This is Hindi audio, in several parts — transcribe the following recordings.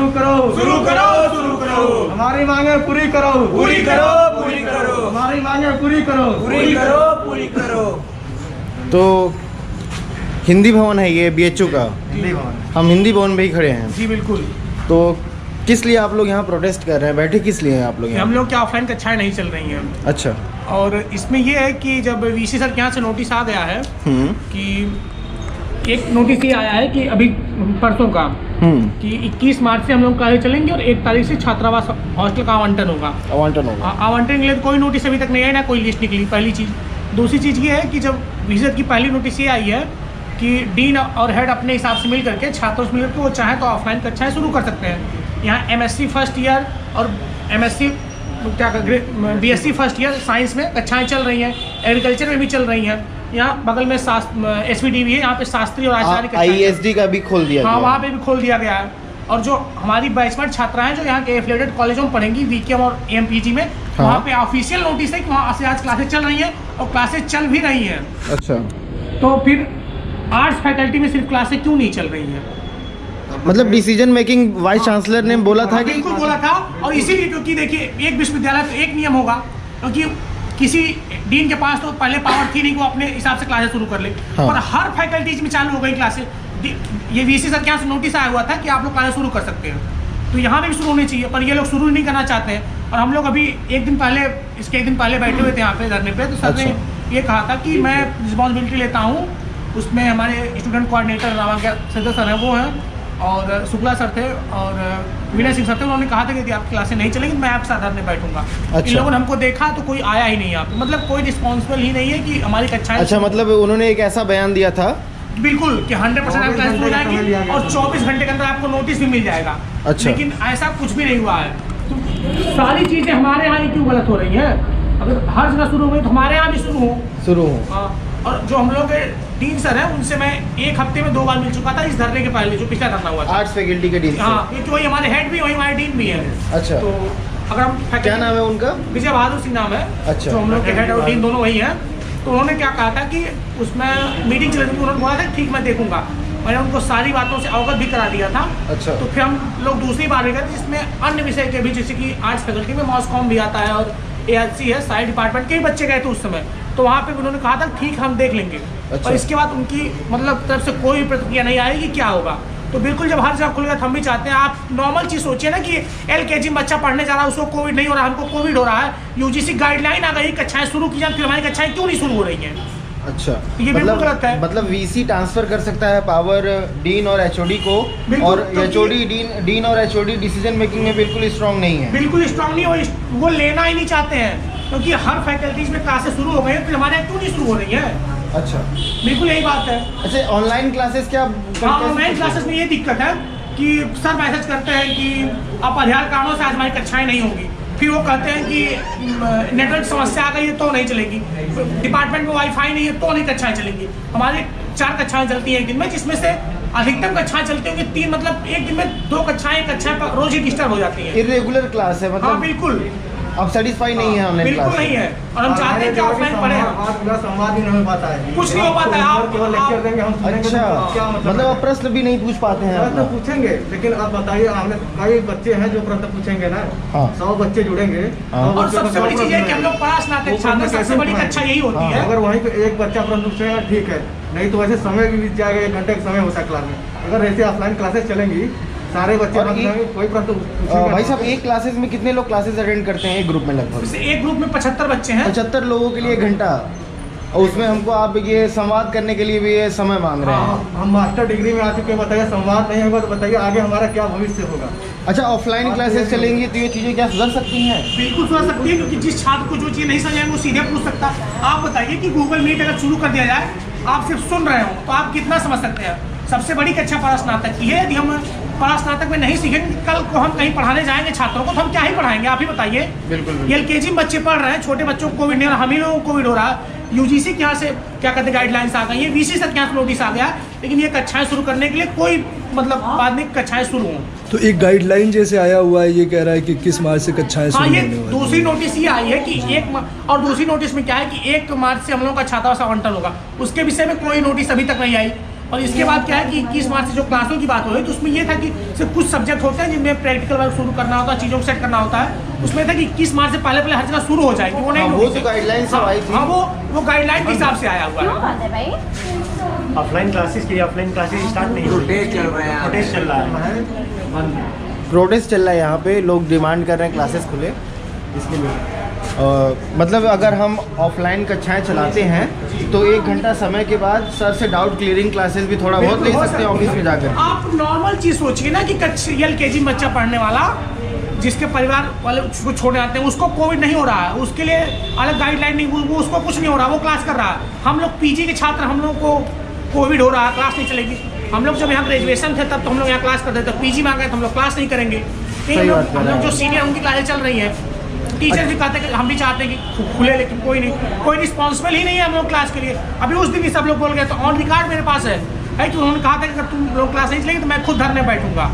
शुरू करो, शुरू करो, शुरू करो। हमारी मांगे पूरी करो, पूरी करो, पूरी करो। हमारी मांगे पूरी करो, पूरी करो, पूरी करो। तो हिंदी भवन है ये BHU का, हिंदी भवन। हम हिंदी भवन में ही खड़े हैं। जी बिल्कुल। तो किस लिए आप लोग यहाँ प्रोटेस्ट कर रहे हैं, बैठे किस लिए हैं आप लोग हम यहाँ? लोग क्या ऑफलाइन कक्षाएं नहीं चल रही हैं, अच्छा। और इसमें ये है कि जब VC सर के यहाँ से नोटिस आ गया है कि एक नोटिस ये आया है कि अभी परसों का कि 21 मार्च से हम लोग कार्य चलेंगे और 1 तारीख से छात्रावास हॉस्टल का आवंटन होगा। आवंटन होगा। आवंटन के लिए कोई नोटिस अभी तक नहीं आया, ना कोई लिस्ट निकली, पहली चीज़। दूसरी चीज़ ये है कि जब VC की पहली नोटिस ये आई है कि डीन और हेड अपने हिसाब से मिल करके छात्रों से मिल करके वो चाहें तो ऑफलाइन कक्षाएं शुरू कर सकते हैं। यहाँ MSc फर्स्ट ईयर और MSc BSc first year science में कक्षाएं चल रही हैं, एग्रीकल्चर में भी चल रही हैं। यहाँ बगल में SVD भी है, यहाँ पे शास्त्री और आचार्य ISD का भी खोल दिया। हाँ, वहाँ पे भी खोल दिया गया है। और जो हमारी बैचमेंट छात्रा हैं जो यहाँ के एफिलिएटेड कॉलेजों में पढ़ेंगी VKM और AMPG में, वहाँ पे ऑफिशियल नोटिस है कि वहाँ से आज क्लासेज चल रही हैं और क्लासेज चल भी रही हैं। अच्छा। तो फिर आर्ट्स फैकल्टी में सिर्फ क्लासेज क्यों नहीं चल रही हैं? मतलब डिसीजन मेकिंग वाइस चांसलर ने बोला था कि बिल्कुल बोला था, और इसीलिए क्योंकि देखिए एक विश्वविद्यालय तो एक नियम होगा, क्योंकि किसी डीन के पास तो पहले पावर थी नहीं कि वो अपने हिसाब से क्लासेस शुरू कर ले। हाँ। और हर फैकल्टीज में चालू हो गई क्लासेस। ये VC सर के यहाँ से नोटिस आया हुआ था कि आप लोग क्लासेस शुरू कर सकते हैं, तो यहाँ भी शुरू होनी चाहिए, पर ये लोग शुरू नहीं करना चाहते हैं। और हम लोग अभी एक दिन पहले बैठे हुए थे यहाँ पे धरने पे, तो सर ने ये कहा था कि मैं रिस्पॉन्सिबिलिटी लेता हूँ। उसमें हमारे स्टूडेंट कोऑर्डिनेटर रामांग सिद्धू सर हैं, वो हैं, और शुक्ला सर थे, और विनय सिंह सर थे। उन्होंने कहा था कि यदि आपकी क्लासें नहीं चलेंगी मैं आपके साथ धरने बैठूंगा। इन लोगों ने हमको देखा तो कोई आया ही नहीं यहाँ पे, मतलब कोई रिस्पॉन्सिबल ही नहीं है कि हमारी कक्षाएं। अच्छा, मतलब उन्होंने एक ऐसा बयान दिया था बिल्कुल कि 100% आपकी क्लास हो जाएगी और 24 घंटे के अंदर आपको नोटिस भी मिल जाएगा। अच्छा। लेकिन ऐसा कुछ भी नहीं हुआ है। तो सारी चीजें हमारे यहाँ ही क्यों गलत हो रही हैं? अगर हर जगह शुरू हो गई तो हमारे यहाँ भी शुरू हो। और जो हम लोग के डीन सर हैं उनसे मैं 1 हफ्ते में 2 बार मिल चुका था इस धरने के पहले, जो पिछला धरना हुआ था। आर्ट्स फैकल्टी के डीन। हाँ, क्योंकि वही हमारे हेड भी, वही हमारे डीन भी है। अच्छा। तो अगर हम क्या नाम है उनका? विजय बहादुर सिंह नाम है। अच्छा। जो हम लोग के हेड और डीन दोनों वही हैं। तो उन्होंने क्या कहा था कि उसमें मीटिंग चल रही थी, उन्होंने बोला था ठीक मैं देखूंगा। मैंने उनको सारी बातों से अवगत भी करा दिया था। अच्छा। तो फिर हम लोग दूसरी बार गए जिसमें अन्य विषय के भी, जैसे कि आर्ट्स फैकल्टी में मॉस कॉम भी आता है और ARC है, साइड डिपार्टमेंट के ही बच्चे गए थे उस समय। तो वहाँ पे उन्होंने कहा था ठीक हम देख लेंगे। अच्छा। और इसके बाद उनकी मतलब तरफ से कोई प्रतिक्रिया नहीं आई कि क्या होगा। तो बिल्कुल जब हर जगह खुल गया हम भी चाहते हैं, आप नॉर्मल चीज़ सोचिए ना कि LKG में बच्चा पढ़ने जा रहा है, उसको कोविड नहीं हो रहा, हमको कोविड हो रहा है, UGC गाइडलाइन आ गई, कक्षाएं शुरू की जाए, फिर हमारी कक्षाएं क्यों नहीं शुरू हो रही हैं? अच्छा, ये बिल्कुल गलत है। मतलब VC ट्रांसफर कर सकता है पावर डीन और HOD को, और HOD डीन और HOD डिसीजन मेकिंग में बिल्कुल स्ट्रांग नहीं है। बिल्कुल स्ट्रांग नहीं, वो लेना ही नहीं चाहते हैं, क्योंकि हर फैकल्टीज में क्लासेस शुरू हो गई हैं, फिर हमारे यहाँ क्यों नहीं शुरू हो रही है? अच्छा, बिल्कुल यही बात है। अच्छा, ऑनलाइन क्लासेस क्या? हाँ, ऑनलाइन क्लासेस में ये दिक्कत है कि सर मैसेज करते हैं कि अपरिहार्य कारणों से आज हमारी कक्षाएं नहीं होंगी। फिर वो कहते हैं कि नेटवर्क समस्या आ गई है तो नहीं चलेगी, डिपार्टमेंट में वाईफाई नहीं है तो नहीं कक्षाएं चलेंगी। हमारी 4 कक्षाएं चलती हैं एक दिन में, जिसमें से अधिकतम कक्षाएं चलती होंगी 3, मतलब एक दिन में 2 कक्षाएं रोज ही डिस्टर्ब हो जाती हैं। इरेगुलर क्लास है मतलब। हाँ बिल्कुल, अब सेटिस्फाई नहीं है ऑनलाइन क्लास। बिल्कुल नहीं है, और हम चाहते हैं कि ऑफलाइन पढ़े। संवाद ही नहीं हो पाता है, कुछ नहीं हो पाता है। आप केवल लेक्चर देंगे हम सुनेंगे। अच्छा, क्या मतलब आप प्रश्न भी नहीं पूछ पाते हैं? प्रश्न पूछेंगे, लेकिन आप बताइए, हमने कई बच्चे हैं जो प्रश्न पूछेंगे ना। हाँ। 100 बच्चे जुड़ेंगे। और सबसे बड़ी चीज है कि हम लोग पास स्नातक छात्र, सबसे बड़ी कक्षा यही होती है। अगर वहीं पे एक बच्चा प्रश्न पूछेगा ठीक है, नहीं तो वैसे समय भी बीत जाएगा, 1 घंटे का समय होता है क्लास में। अगर ऐसे ऑफलाइन क्लासेस चलेंगी, सारे बच्चे कोई प्रश्न भाई साहब, एक क्लासेस में कितने लोग क्लासेस अटेंड करते हैं एक ग्रुप में? लगभग एक ग्रुप में 75 बच्चे हैं। 75 लोगों के लिए 1 घंटा, और उसमें हमको आप ये संवाद करने के लिए भी ये समय मांग रहे हैं। हम मास्टर डिग्री में आ चुके हैं, बताइए संवाद नहीं होगा तो बताइए आगे हमारा क्या भविष्य होगा? अच्छा, ऑफलाइन क्लासेस चलेंगी तो ये चीज़ें क्या सुधर सकती हैं? बिल्कुल सुधर सकती है, क्योंकि जिस छात्र को जो चीज़ नहीं समझ आएगी वो सीधे पूछ सकता। आप बताइए कि गूगल मीट अगर शुरू कर दिया जाए, आप सिर्फ सुन रहे हो तो आप कितना समझ सकते हैं? सबसे बड़ी कक्षा परास्नातक की है। यदि हम परास्नातक में नहीं सीखेंगे, कल को हम कहीं पढ़ाने जाएंगे छात्रों को तो हम क्या ही पढ़ाएंगे? आप ही बताइए। बिल्कुल। LKG में बच्चे पढ़ रहे हैं, छोटे बच्चों को कोविड नहीं हो रहा, हम ही लोगों को कोविड हो रहा है। UGC के यहाँ से क्या कहते हैं गाइडलाइंस आ गई है, VC सर के यहाँ से नोटिस आ गया, लेकिन ये कक्षाएं शुरू करने के लिए कोई मतलब बाद में कक्षाएं शुरू हों। तो एक गाइडलाइन जैसे आया हुआ है, ये कह रहा है कि 21 मार्च से कक्षाएं शुरू हाँ, ये होने वाली हैं। दूसरी नोटिस ये आई है कि और दूसरी नोटिस में क्या है कि 1 मार्च से हम लोगों का छात्रावास आवंटन होगा। उसके विषय में कोई नोटिस अभी तक नहीं आई। और इसके बाद क्या है कि 21 मार्च से जो क्लासों की बात हो रही तो उसमें ये था कि सिर्फ कुछ सब्जेक्ट होते हैं जिनमें प्रैक्टिकल वर्क शुरू करना होता है, चीज़ों को सेट करना होता है। उसमें था कि 21 मार्च से पहले हर जगह शुरू हो जाएगी। वो नहीं, वो तो गाइडलाइन सब आई थी। हाँ, वो गाइडलाइन के हिसाब से आया हुआ क्या है। बात है भाई? ऑफलाइन क्लासेस के लिए ऑफलाइन क्लासेस स्टार्ट नहीं हुई। प्रोटेस्ट चल रहे हैं। प्रोटेस्ट चल रहा है। प्रोटेस्ट चल रहा है यहाँ पे, लोग डिमांड कर रहे हैं क्लासेस खुले इसके लिए। मतलब अगर हम ऑफलाइन कक्षाएं चलाते हैं तो 1 घंटा समय के बाद सर से डाउट क्लियरिंग क्लासेस भी थोड़ा बहुत ले सकते हैं ऑफिस में जाकर। आप नॉर्मल चीज़ सोचिए ना कि LKG में बच्चा पढ़ने वाला जिसके परिवार वाले उसको छोड़ने आते हैं, उसको कोविड नहीं हो रहा है, उसके लिए अलग गाइडलाइन नहीं, वो उसको कुछ नहीं हो रहा, वो क्लास कर रहा है। हम लोग PG के छात्र, हम लोग को कोविड हो रहा है, क्लास नहीं चलेगी। हम लोग जब यहाँ ग्रेजुएशन थे तब तो हम लोग यहाँ क्लास करते थे, PG में आ गए तो हम लोग क्लास नहीं करेंगे। हम लोग जो सीनियर उनकी क्लासें चल रही हैं, टीचर भी कहते हैं कि हम भी चाहते हैं कि खुले, लेकिन कोई रिस्पॉन्सिबल ही नहीं है हम लोग क्लास के लिए। अभी उस दिन भी सब लोग बोल गए, तो ऑन रिकॉर्ड मेरे पास है कि उन्होंने कहा था कि अगर तुम लोग क्लास नहीं चलेंगे तो मैं खुद धरने बैठूंगा।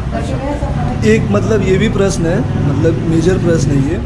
एक मतलब ये भी प्रश्न है, मतलब मेजर प्रश्न है ये।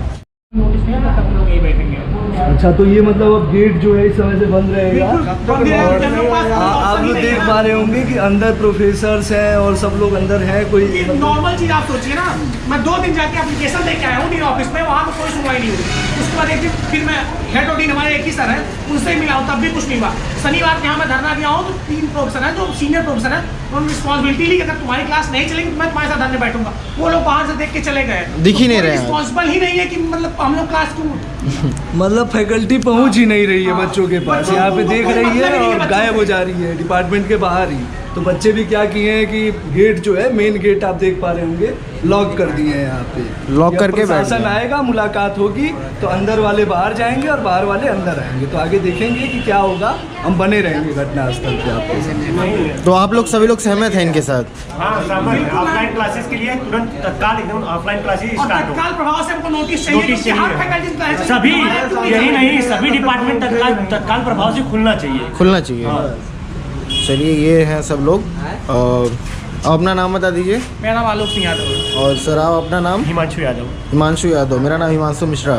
नोटिस नहीं आता तब लोग यही बैठेंगे। अच्छा, तो ये मतलब अब गेट जो है इस समय से बंद रहेगा। आप लोग देख पा रहे होंगे कि अंदर प्रोफेसर्स हैं और सब लोग अंदर हैं। कोई नॉर्मल चीज़ आप सोचिए ना, मैं 2 दिन जाके एप्लीकेशन लेके आया हूँ डीन ऑफिस में, वहाँ पर कोई सुनवाई नहीं हुई। उसके बाद एक दिन फिर मैं हेड और डीन हमारे एक ही सर है, उनसे मिला हूँ, तब भी कुछ नहीं हुआ। शनिवार यहाँ मैं धरना दिया हूँ तो 3 प्रोफेसर हैं जो सीनियर प्रोफेसर हैं, उन्होंने रिस्पॉन्सिबिलिटी ली कि अगर तुम्हारी क्लास नहीं चलेगी तो मैं तुम्हारे साथ धरने बैठूंगा। वो लोग बाहर से देख के चले गए, दिख ही नहीं रहे हैं। रिस्पॉन्सिबल ही नहीं है कि मतलब हम लोग क्लास क्यों। मतलब फैकल्टी पहुंच ही नहीं रही है बच्चों के पास, यहाँ पे देख रही है और गायब हो जा रही है डिपार्टमेंट के बाहर ही। तो बच्चे भी क्या किए हैं कि गेट जो है, मेन गेट आप देख पा रहे होंगे, लॉक कर दिए हैं यहाँ पे। लॉक करके बैठ प्रशासन गए। आएगा, मुलाकात होगी तो अंदर वाले बाहर जाएंगे और बाहर वाले अंदर आएंगे। तो आगे देखेंगे कि क्या होगा, हम बने रहेंगे घटनास्थल पे आपके साथ। तो आप लोग सभी लोग सहमत हैं इनके साथ? हाँ, ऑफलाइन क्लासेस के लिए तुरंत तत्काल एकदम ऑफलाइन क्लासेस और स्टार्ट हो। तत्काल प्रभाव से हमको नोटिस चाहिए, नोटिस क्योंकि हर चाहिए। faculty सभी, यही नहीं, सभी डिपार्टमेंट तत्काल प्रभाव से खुलना चाहिए। खुलना चाहिए। चलिए, ये हैं सब लोग। अपना नाम बता दीजिए। मेरा नाम आलोक सिंह यादव है। और सर आप अपना नाम? हिमांशु यादव। हिमांशु यादव। मेरा नाम हिमांशु मिश्रा।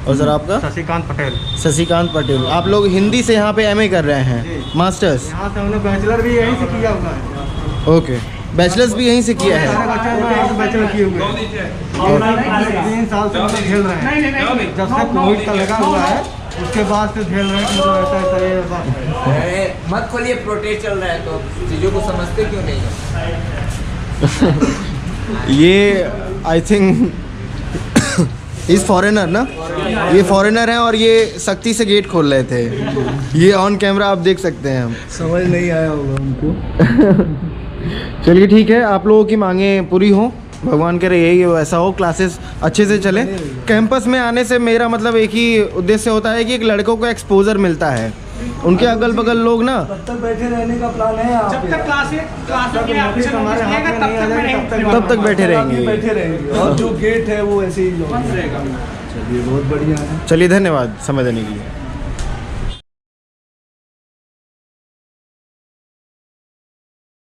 और सर आपका? शशिकांत पटेल। शशिकांत पटेल। आप लोग हिंदी से यहाँ पे MA कर रहे हैं, मास्टर्स? यहाँ से हमने बैचलर भी यहीं से किया हुआ है। ओके, बैचलर्स भी यहीं से किया है। सारे बच्चे लोग यहीं से बैचलर किए हुए हैं। 3 साल से मतलब झेल रहे हैं। नहीं, जब से कोविड का लगा हुआ है उसके बाद से झेल रहे हैं। मतलब ऐसा ये बात है। अरे मत खोलिए, प्रोटेस्ट चल रहा है तो चीज़ों को समझते क्यों नहीं है? ये आई थिंक इस फॉरेनर ना, ये फॉरेनर हैं और ये सख्ती से गेट खोल रहे थे। ये ऑन कैमरा आप देख सकते हैं। हम समझ नहीं आया होगा उनको। चलिए ठीक है, आप लोगों की मांगें पूरी हों, भगवान करे यही वैसा हो, क्लासेस अच्छे से चले। कैंपस में आने से मेरा मतलब एक ही उद्देश्य होता है कि एक लड़कों को एक्सपोजर मिलता है। उनके अगल बगल लोग ना, तब तक बैठे रहने का प्लान है यहाँ जब पे। तक क्लासों के लिए application हमारे हाथ लेगा, में तब नहीं आ तक मैं जाएगी, नहीं तब तक बैठे रहेंगे। बैठे रहेंगे और जो गेट है वो ऐसे ही रहेगा। चलिए, बहुत बढ़िया है। चलिए, धन्यवाद समय देने के लिए।